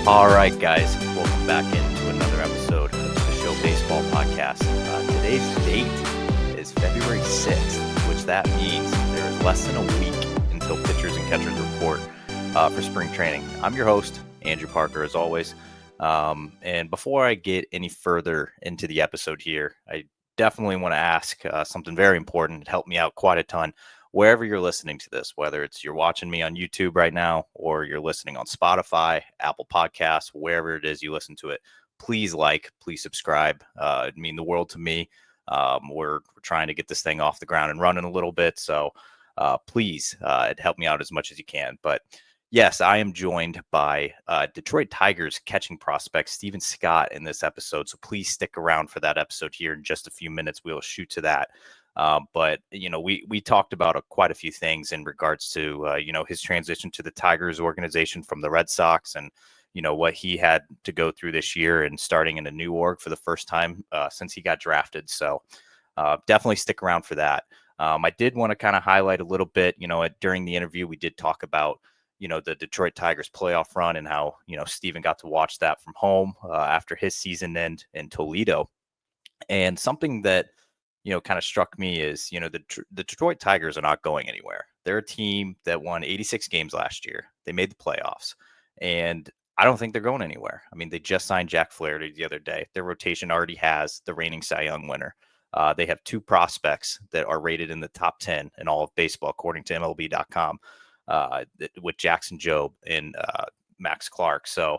All right, guys, welcome back into another episode of the Show Baseball Podcast. Today's date is February 6th, which that means there is less than a week until pitchers and catchers report for spring training. I'm your host, Andrew Parker, as always. And before I get any further into the episode here, I definitely want to ask something very important. It helped me out quite a ton. Wherever you're listening to this, whether it's you're watching me on YouTube right now or you're listening on Spotify, Apple Podcasts, wherever it is you listen to it, please please subscribe. It'd mean the world to me. We're trying to get this thing off the ground and running a little bit. So please help me out as much as you can. But yes, I am joined by Detroit Tigers catching prospect Stephen Scott in this episode. So please stick around for that episode here in just a few minutes. We'll shoot to that. But, we talked about quite a few things in regards to, his transition to the Tigers organization from the Red Sox and, what he had to go through this year and starting in a new org for the first time since he got drafted. So definitely stick around for that. I did want to kind of highlight a little bit, during the interview, we did talk about, the Detroit Tigers playoff run and how, Steven got to watch that from home after his season end in Toledo. And something that, kind of struck me is, the Detroit Tigers are not going anywhere. They're a team that won 86 games last year. They made the playoffs, and I don't think they're going anywhere. I mean, they just signed Jack Flaherty the other day. Their rotation already has the reigning Cy Young winner. They have two prospects that are rated in the top 10 in all of baseball, according to MLB.com, with Jackson Jobe and Max Clark. So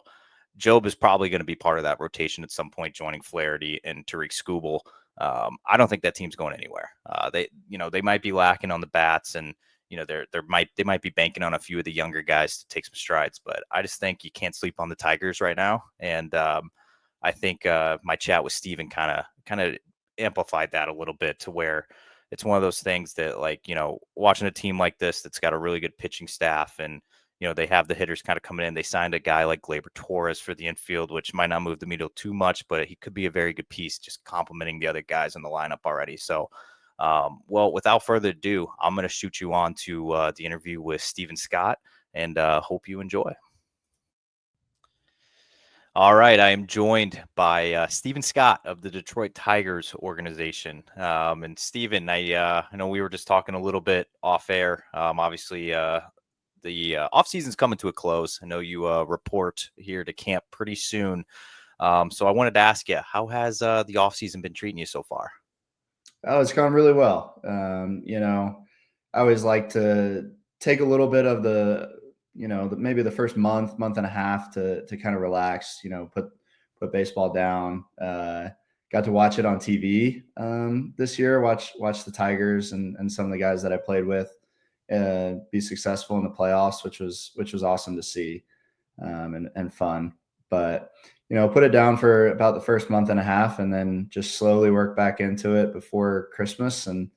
Jobe is probably going to be part of that rotation at some point, joining Flaherty and Tariq Skubal. I don't think that team's going anywhere. They might be lacking on the bats, and they might be banking on a few of the younger guys to take some strides. But I just think you can't sleep on the Tigers right now, and I think my chat with Steven kind of amplified that a little bit to where it's one of those things that, watching a team like this that's got a really good pitching staff and they have the hitters kind of coming in. They signed a guy like Gleyber Torres for the infield, which might not move the needle too much, but he could be a very good piece, just complementing the other guys in the lineup already. So, without further ado, I'm going to shoot you on to the interview with Stephen Scott, and hope you enjoy. All right, I am joined by Stephen Scott of the Detroit Tigers organization. And Stephen, I know we were just talking a little bit off air. Obviously, the off season's coming to a close. I know you report here to camp pretty soon. So I wanted to ask you, how has the off season been treating you so far? Oh, it's gone really well. I always like to take a little bit of maybe the first month and a half to kind of relax, put baseball down. Got to watch it on TV this year, watch the Tigers and some of the guys that I played with be successful in the playoffs, which was awesome to see and fun. But put it down for about the first month and a half, and then just slowly work back into it before Christmas. And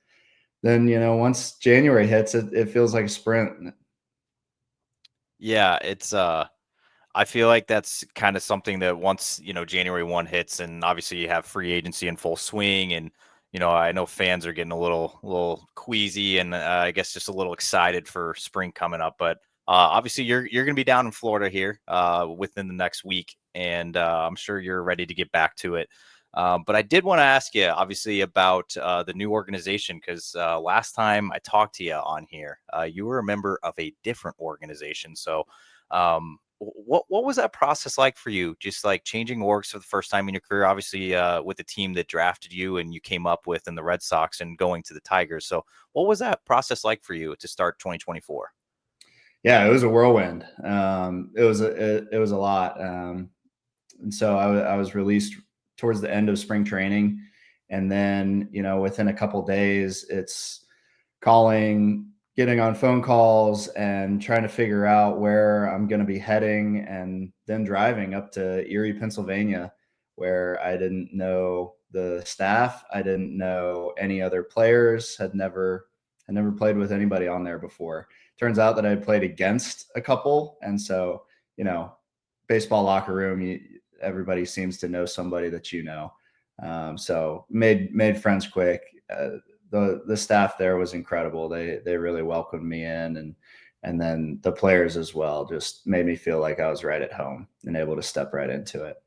then once January hits, it feels like a sprint. Yeah, it's I feel like that's kind of something that once January 1 hits, and obviously you have free agency in full swing, and I know fans are getting a little queasy and I guess just a little excited for spring coming up. But obviously you're going to be down in Florida here within the next week, and I'm sure you're ready to get back to it. But I did want to ask you, obviously, about the new organization, because last time I talked to you on here, you were a member of a different organization. So what was that process like for you? Just like changing orgs for the first time in your career, obviously with the team that drafted you and you came up with in the Red Sox and going to the Tigers. So what was that process like for you to start 2024? Yeah, it was a whirlwind. It was a lot. And so I was released towards the end of spring training. And then, within a couple days, it's calling, getting on phone calls and trying to figure out where I'm going to be heading, and then driving up to Erie, Pennsylvania, where I didn't know the staff. I didn't know any other players, had never played with anybody on there before. Turns out that I played against a couple. And so, baseball locker room, everybody seems to know somebody that so made friends quick. The staff there was incredible. They really welcomed me in, and And then the players as well just made me feel like I was right at home and able to step right into it.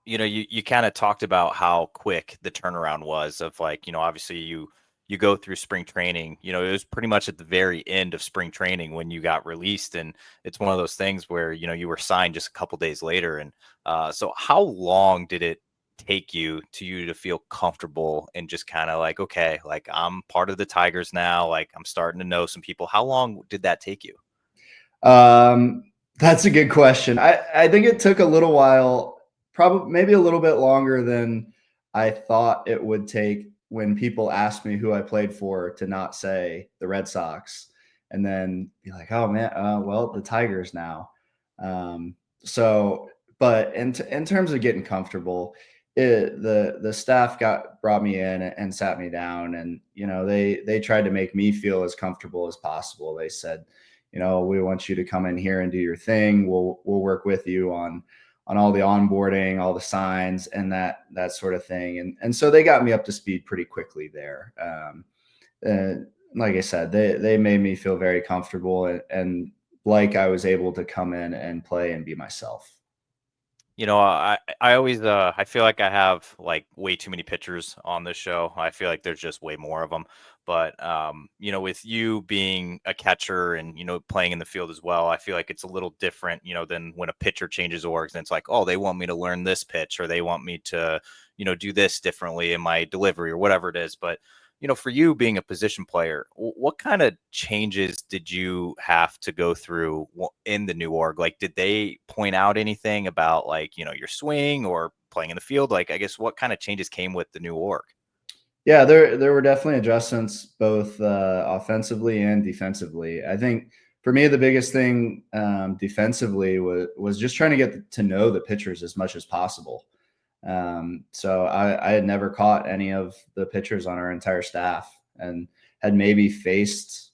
You kind of talked about how quick the turnaround was of, like, obviously you go through spring training. It was pretty much at the very end of spring training when you got released, and it's one of those things where you were signed just a couple days later. And so how long did it take you to feel comfortable and just kind of like, okay, like, I'm part of the Tigers now, like, I'm starting to know some people? How long did that take you? That's a good question. I think it took a little while, probably maybe a little bit longer than I thought it would take when people asked me who I played for to not say the Red Sox and then be like, oh man, well, the Tigers now. Um, so, but in terms of getting comfortable, the staff brought me in and sat me down, and they tried to make me feel as comfortable as possible. They said, we want you to come in here and do your thing. We'll work with you on all the onboarding, all the signs, and that sort of thing. And so they got me up to speed pretty quickly there. Like I said, they made me feel very comfortable and like I was able to come in and play and be myself. I always I feel like I have like way too many pitchers on this show. I feel like there's just way more of them. But with you being a catcher and playing in the field as well, I feel like it's a little different, than when a pitcher changes orgs and it's like, oh, they want me to learn this pitch, or they want me to, do this differently in my delivery or whatever it is. But for you being a position player, what kind of changes did you have to go through in the new org? Like, did they point out anything about, like, your swing or playing in the field? Like, I guess what kind of changes came with the new org? Yeah, there were definitely adjustments both offensively and defensively. I think for me the biggest thing defensively was just trying to get to know the pitchers as much as possible. So I had never caught any of the pitchers on our entire staff and had maybe faced,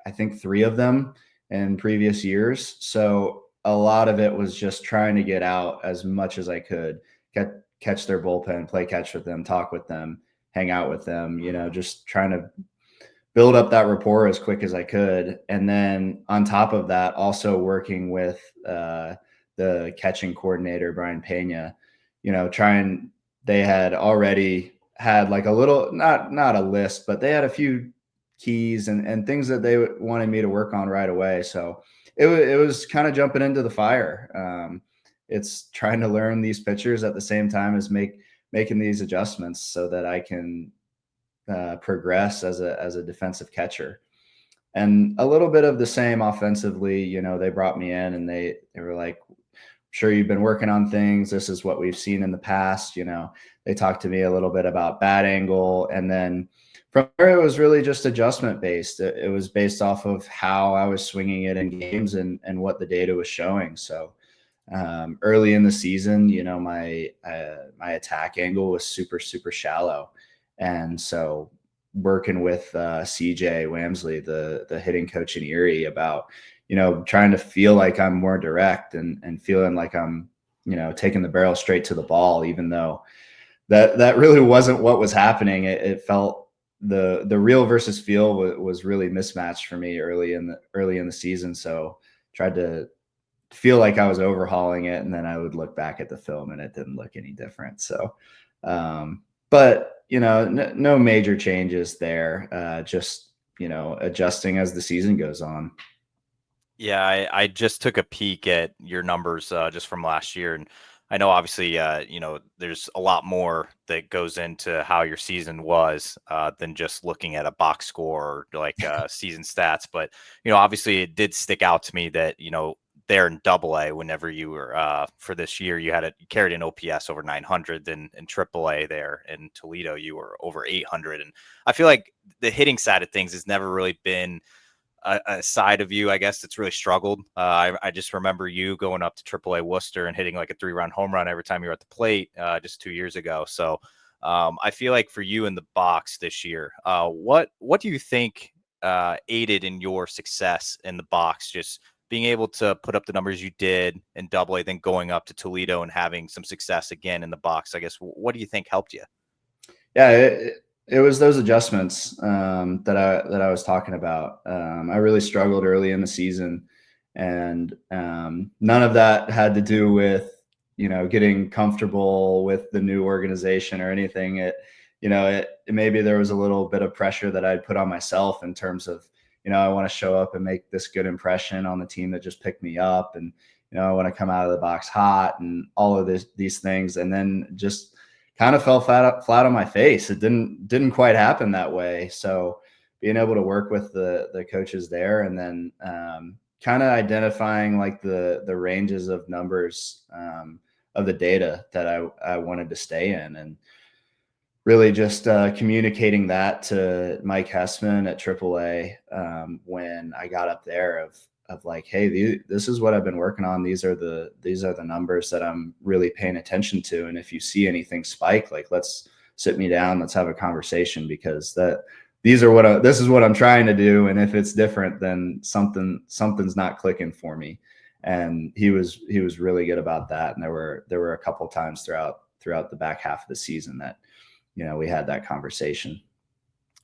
I think, 3 of them in previous years. So a lot of it was just trying to get out as much as I could, catch their bullpen, play catch with them, talk with them, hang out with them, just trying to build up that rapport as quick as I could. And then on top of that, also working with the catching coordinator, Brian Pena, they had already had like a little, not a list, but they had a few keys and things that they wanted me to work on right away. So it was kind of jumping into the fire. It's trying to learn these pitchers at the same time as making these adjustments so that I can progress as a defensive catcher. And a little bit of the same offensively. They brought me in and they were like, sure, you've been working on things. This is what we've seen in the past. They talked to me a little bit about bat angle. And then from there, it was really just adjustment based. It was based off of how I was swinging it in games and what the data was showing. So early in the season, my attack angle was super, super shallow. And so working with CJ Wamsley, the hitting coach in Erie, about trying to feel like I'm more direct and feeling like I'm, taking the barrel straight to the ball, even though that really wasn't what was happening. It felt the real versus feel was really mismatched for me early in the season. So tried to feel like I was overhauling it, and then I would look back at the film and it didn't look any different. So, but no major changes there. Just adjusting as the season goes on. Yeah, I just took a peek at your numbers just from last year, and I know obviously there's a lot more that goes into how your season was than just looking at a box score or like season stats. But obviously it did stick out to me that there in AA, whenever you were for this year, you carried an OPS over 900. Then in AAA there in Toledo, you were over 800. And I feel like the hitting side of things has never really been a side of you, I guess, that's really struggled. I just remember you going up to AAA Worcester and hitting like a 3-run home run every time you were at the plate just 2 years ago. So I feel like for you in the box this year, what do you think aided in your success in the box? Just being able to put up the numbers you did in AA, then going up to Toledo and having some success again in the box. I guess, what do you think helped you? Yeah, it was those adjustments that I was talking about. I really struggled early in the season, and none of that had to do with getting comfortable with the new organization or anything. It maybe there was a little bit of pressure that I'd put on myself in terms of I want to show up and make this good impression on the team that just picked me up, and I want to come out of the box hot and all of these things, and then just kind of fell flat on my face. It didn't quite happen that way. So being able to work with the coaches there, and then kind of identifying like the ranges of numbers of the data that I wanted to stay in, and really just communicating that to Mike Hessman at AAA when I got up there of like, hey, this is what I've been working on. These are the numbers that I'm really paying attention to. And if you see anything spike, like, let's sit me down, let's have a conversation, because this is what I'm trying to do. And if it's different, then something's not clicking for me. And he was really good about that. And there were a couple of times throughout the back half of the season that we had that conversation.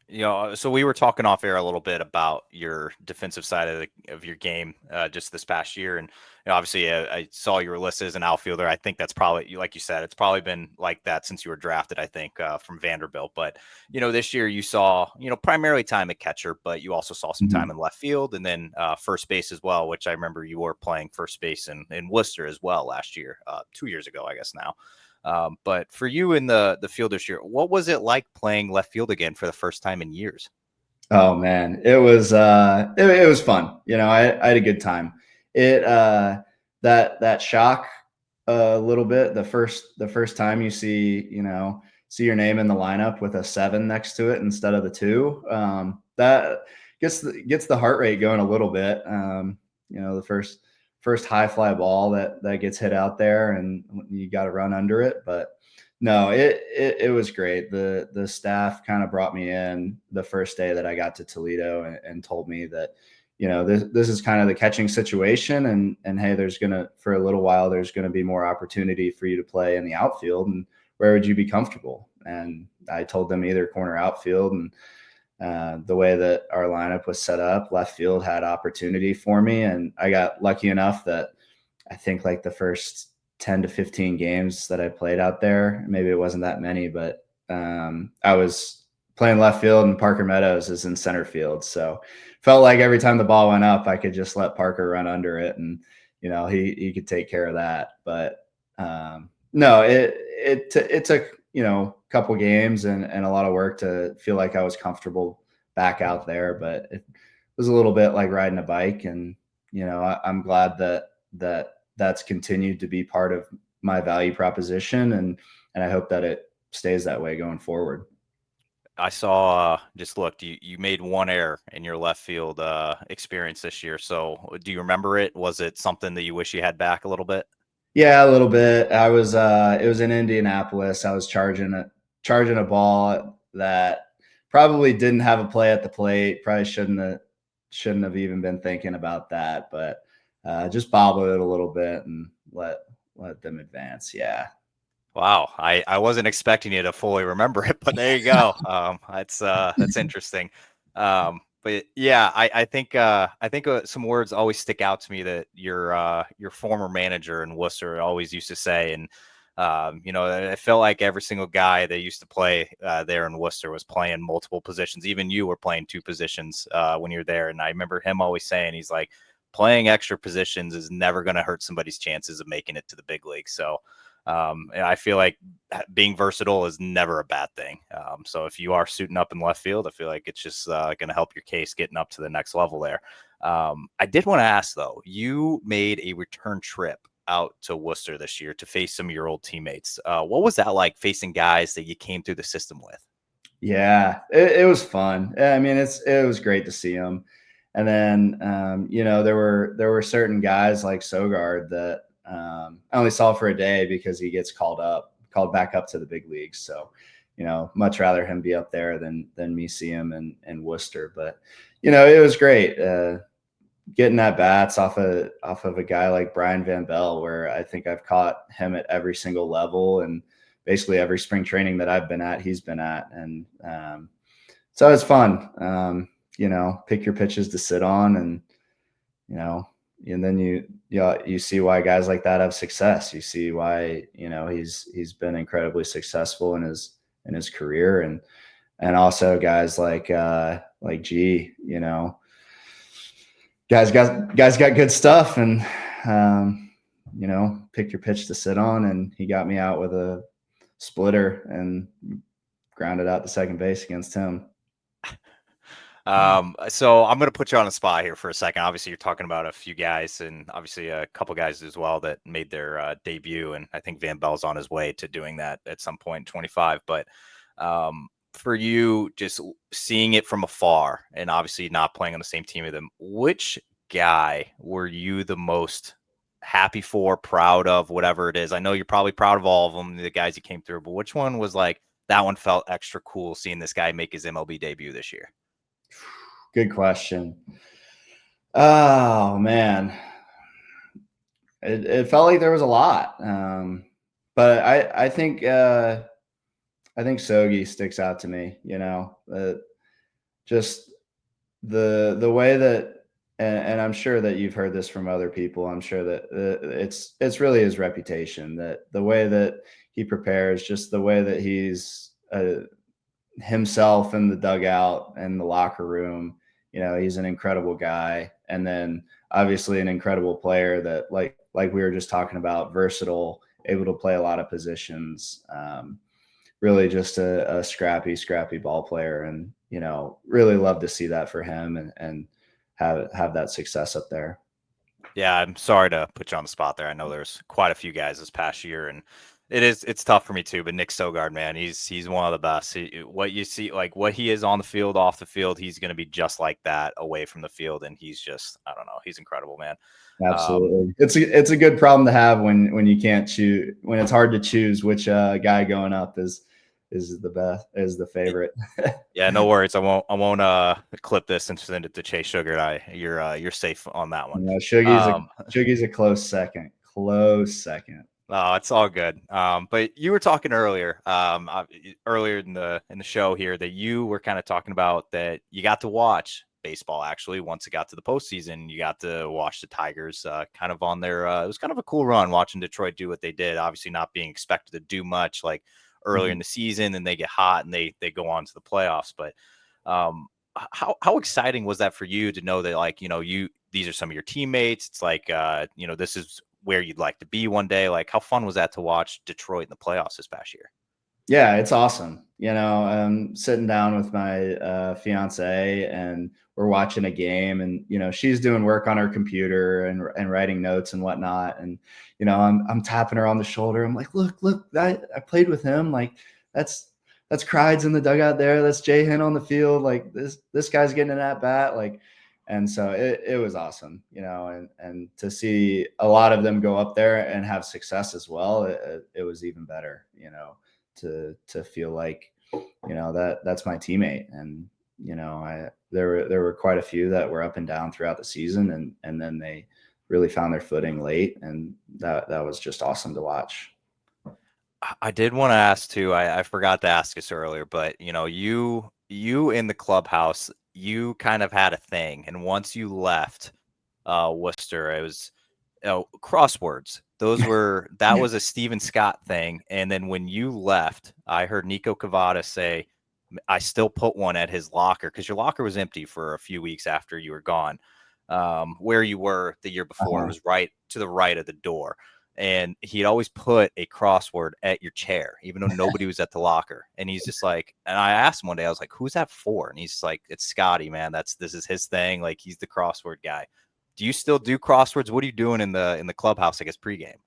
So we were talking off air a little bit about your defensive side of your game just this past year. And obviously I saw you were listed as an outfielder. I think that's probably, like you said, it's probably been like that since you were drafted, I think, from Vanderbilt. But, this year you saw, primarily time at catcher, but you also saw some time in left field, and then first base as well, which I remember you were playing first base in Worcester as well last year, 2 years ago, I guess now. But for you in the field this year, what was it like playing left field again for the first time in years? Oh man, it was it was fun. I had a good time. That shock a little bit the first time you see your name in the lineup with a 7 next to it instead of the 2. That gets the heart rate going a little bit. The first high fly ball that gets hit out there, and you got to run under it. But no, it was great. The staff kind of brought me in the first day that I got to Toledo and told me that, this is kind of the catching situation, and hey, for a little while, there's going to be more opportunity for you to play in the outfield, and where would you be comfortable? And I told them either corner outfield, and the way that our lineup was set up, left field had opportunity for me. And I got lucky enough that I think like the first 10 to 15 games that I played out there, maybe it wasn't that many, but I was playing left field and Parker Meadows is in center field. So felt like every time the ball went up, I could just let Parker run under it, and he could take care of that. But no, it took couple games and a lot of work to feel like I was comfortable back out there, but it was a little bit like riding a bike. And I'm glad that's continued to be part of my value proposition, and I hope that it stays that way going forward. I saw just looked, you made one error in your left field experience this year. So do you remember it? Was it something that you wish you had back a little bit? Yeah, a little bit. It was in Indianapolis. I was charging a ball that probably didn't have a play at the plate. Probably shouldn't have even been thinking about that, but just bobbled it a little bit and let them advance. Yeah. Wow. I wasn't expecting you to fully remember it, but there you go. That's interesting. But yeah, I think some words always stick out to me that your former manager in Worcester always used to say. And I felt like every single guy that used to play there in Worcester was playing multiple positions. Even you were playing 2 positions when you were there. And I remember him always saying, he's like, playing extra positions is never going to hurt somebody's chances of making it to the big league. So I feel like being versatile is never a bad thing. So if you are suiting up in left field, I feel like it's just going to help your case getting up to the next level there. I did want to ask, though, you made a return trip out to Worcester this year to face some of your old teammates. What was that like, facing guys that you came through the system with? Yeah, it was fun. I mean, it was great to see them. And then, there were certain guys like Sogard that I only saw for a day because he gets called back up to the big leagues. So, much rather him be up there than me see him in Worcester. But, it was great getting at bats off of a guy like Brian Van Bell, where I think I've caught him at every single level and basically every spring training that I've been at, he's been at. And so it's fun. Pick your pitches to sit on, and, and then you see why guys like that have success. You see why, he's been incredibly successful in his career. And also guys like G, guys got good stuff, and, pick your pitch to sit on. And he got me out with a splitter and grounded out to second base against him. So I'm going to put you on the spot here for a second. Obviously you're talking about a few guys, and obviously a couple guys as well that made their debut. And I think Van Bell's on his way to doing that at some point in 25. But for you, just seeing it from afar and obviously not playing on the same team with them, which guy were you the most happy for, proud of, whatever it is? I know you're probably proud of all of them, the guys you came through, but which one was like, that one felt extra cool seeing this guy make his MLB debut this year? Good question. Oh man, it felt like there was a lot, but I think Sogi sticks out to me. Just the way that, and I'm sure that you've heard this from other people. I'm sure that it's really his reputation, that the way that he prepares, just the way that he's himself in the dugout and the locker room. He's an incredible guy. And then obviously an incredible player that like we were just talking about, versatile, able to play a lot of positions. Really just a scrappy ball player. And, really love to see that for him and have that success up there. Yeah, I'm sorry to put you on the spot there. I know there's quite a few guys this past year, and it's tough for me too. But Nick Sogard, man, he's one of the best. What you see, like what he is on the field, off the field, he's going to be just like that away from the field, and he's just, I don't know, he's incredible, man. Absolutely, it's a good problem to have when you can't choose, when it's hard to choose which guy going up is the best, is the favorite. Yeah, no worries. I won't clip this and send it to Chase Sugar. You're safe on that one. Sugar's a close second. Oh, it's all good. But you were talking earlier in the show here that you were kind of talking about that you got to watch baseball actually once it got to the postseason. You got to watch the Tigers kind of on their it was kind of a cool run watching Detroit do what they did, obviously not being expected to do much like earlier in the season, and they get hot and they go on to the playoffs. But how exciting was that for you to know that, like, these are some of your teammates? It's like, this is where you'd like to be one day. Like, how fun was that to watch Detroit in the playoffs this past year? Yeah, it's awesome. I'm sitting down with my fiance and we're watching a game, and, she's doing work on her computer and writing notes and whatnot. And, I'm tapping her on the shoulder. I'm like, look, I played with him. Like that's Crides in the dugout there. That's Jay Hinn on the field. Like this guy's getting an at bat. Like, and so it was awesome, and to see a lot of them go up there and have success as well. It was even better, to feel like, that's my teammate. And, there were quite a few that were up and down throughout the season, and then they really found their footing late. And that was just awesome to watch. I did want to ask too, I forgot to ask this earlier, but you in the clubhouse, you kind of had a thing. And once you left Worcester, it was crosswords. That was a Steven Scott thing. And then when you left, I heard Nico Cavada say, I still put one at his locker, because your locker was empty for a few weeks after you were gone. Where you were the year before, it was right to the right of the door. And he'd always put a crossword at your chair, even though nobody was at the locker. And he's just like, and I asked him one day, I was like, who's that for? And he's like, it's Scotty, man. This is his thing. Like, he's the crossword guy. Do you still do crosswords? What are you doing in the clubhouse, I guess, pregame?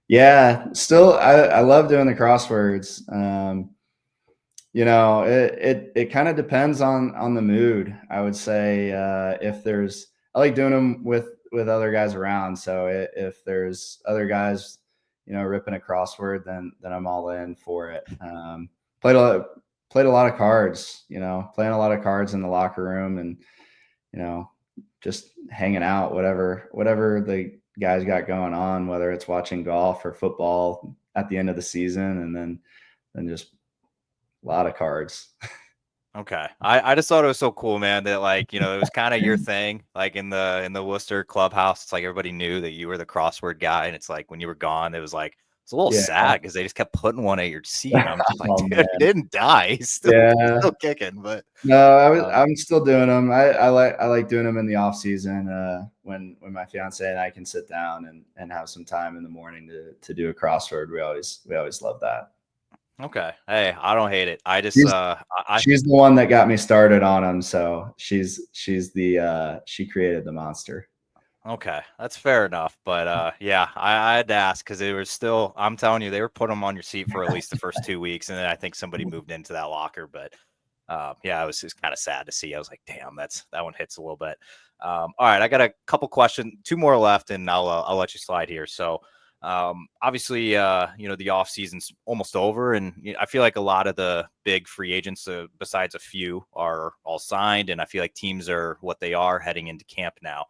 Yeah, still, I love doing the crosswords. It kind of depends on the mood. I would say I like doing them with other guys around. So if there's other guys, ripping a crossword, then I'm all in for it. Played a lot of cards, playing a lot of cards in the locker room, and, just hanging out, whatever the guys got going on, whether it's watching golf or football at the end of the season. And then than just a lot of cards. Okay. I just thought it was so cool, man, that like, it was kind of your thing, like in the Worcester clubhouse. It's like everybody knew that you were the crossword guy. And it's like when you were gone, it was like, it's a little Yeah. sad because they just kept putting one at your seat. And I'm just like, Oh, dude, man. he didn't die. He's still kicking. But no, I'm still doing them. I like doing them in the off season, when my fiance and I can sit down and have some time in the morning to do a crossword. We always love that. Okay. Hey, I don't hate it. I just She's the one that got me started on them, so she's the she created the monster. okay, that's fair enough. But yeah, I had to ask because they were still, I'm telling you, they were putting them on your seat for at least the first 2 weeks, and then I think somebody moved into that locker. But yeah, it was kind of sad to see. I was like, damn, that one hits a little bit. All right, I got a couple questions, two more left, and I'll let you slide here. So obviously, the off season's almost over, and I feel like a lot of the big free agents, besides a few, are all signed, and I feel like teams are what they are heading into camp now.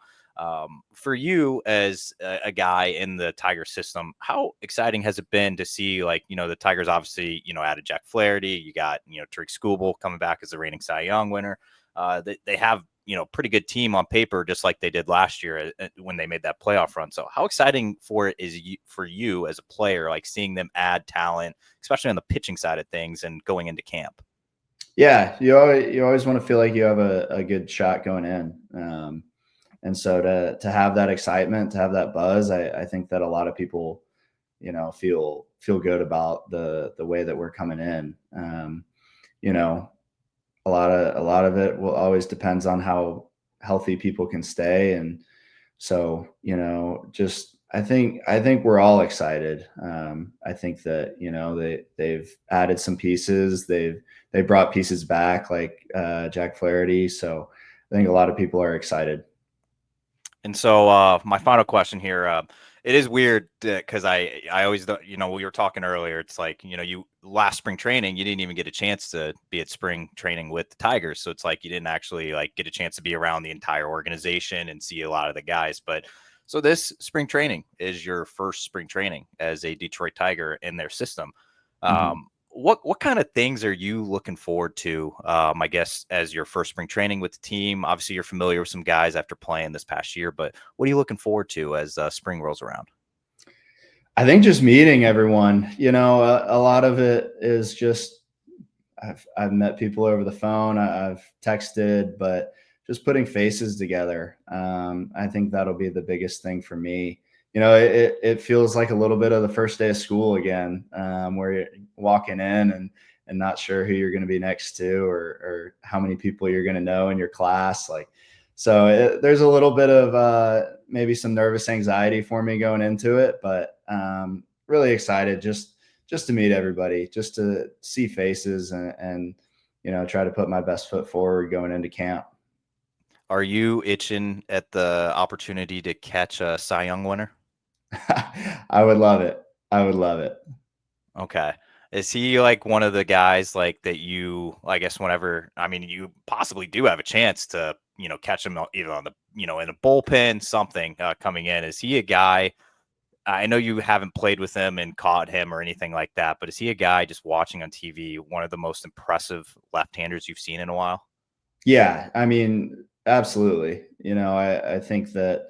For you as a guy in the Tiger system, how exciting has it been to see, like, the Tigers obviously, added Jack Flaherty, you got, Tariq Skubal coming back as the reigning Cy Young winner. They have, pretty good team on paper, just like they did last year when they made that playoff run. So how exciting for you as a player, like seeing them add talent, especially on the pitching side of things and going into camp? Yeah, you always want to feel like you have a good shot going in. And so to have that excitement, to have that buzz, I think that a lot of people, feel good about the way that we're coming in. A lot of it will always depends on how healthy people can stay. And so, just I think we're all excited. I think that, they've added some pieces. They brought pieces back like Jack Flaherty. So I think a lot of people are excited. And so my final question here, it is weird because I always, we were talking earlier, it's like, you last spring training, you didn't even get a chance to be at spring training with the Tigers. So it's like you didn't actually like get a chance to be around the entire organization and see a lot of the guys. But so this spring training is your first spring training as a Detroit Tiger in their system. Mhm. What kind of things are you looking forward to, I guess, as your first spring training with the team? Obviously, you're familiar with some guys after playing this past year, but what are you looking forward to as spring rolls around? I think just meeting everyone, a lot of it is just I've met people over the phone, I've texted, but just putting faces together. I think that'll be the biggest thing for me. It feels like a little bit of the first day of school again, where you're walking in and not sure who you're going to be next to or how many people you're going to know in your class. There's a little bit of maybe some nervous anxiety for me going into it, but really excited just to meet everybody, just to see faces and try to put my best foot forward going into camp. Are you itching at the opportunity to catch a Cy Young winner? I would love it. I would love it. Okay. Is he like one of the guys like that you, I guess, whenever, I mean, you possibly do have a chance to, catch him either on the, in a bullpen, something coming in. Is he a guy? I know you haven't played with him and caught him or anything like that, but is he a guy just watching on TV, one of the most impressive left-handers you've seen in a while? Yeah, I mean, absolutely. I think that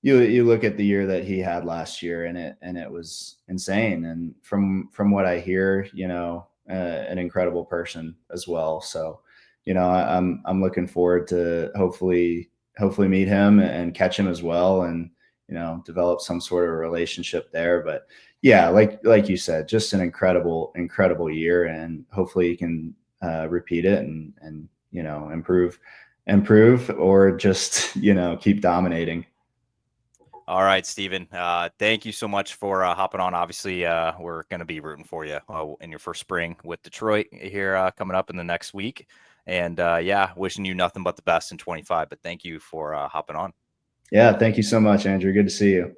you look at the year that he had last year and it was insane. And from what I hear, an incredible person as well. So, I'm looking forward to hopefully meet him and catch him as well and, develop some sort of relationship there. But yeah, like you said, just an incredible year, and hopefully you can repeat it and improve or just, keep dominating. All right, Steven. Thank you so much for hopping on. Obviously, we're going to be rooting for you in your first spring with Detroit here coming up in the next week. And yeah, wishing you nothing but the best in 25. But thank you for hopping on. Yeah, thank you so much, Andrew. Good to see you.